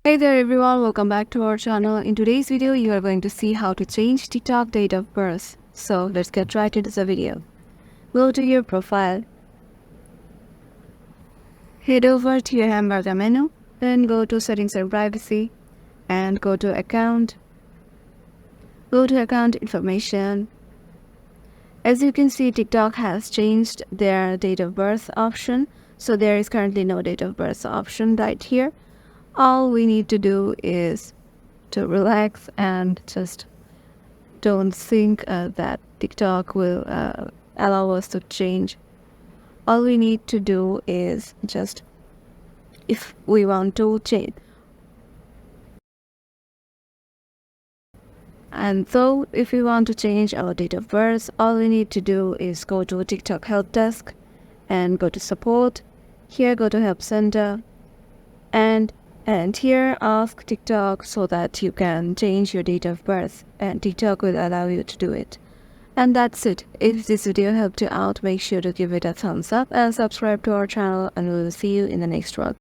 Hey there everyone, welcome back to our channel. In today's video, you are going to see how to change TikTok date of birth. So let's get right into the video. Go to your profile, head over to your hamburger menu, then go to settings and privacy and go to account. Go to account information. As you can see, TikTok has changed their date of birth option. So there is currently no date of birth option right here. All we need to do is to relax and just don't think that TikTok will allow us to change. All we need to do is just, if we want to change. And so if we want to change our date of birth, all we need to do is go to TikTok help desk and go to support. Here go to help center and here ask TikTok so that you can change your date of birth, and TikTok will allow you to do it. And that's it. If this video helped you out, make sure to give it a thumbs up and subscribe to our channel, and we will see you in the next one.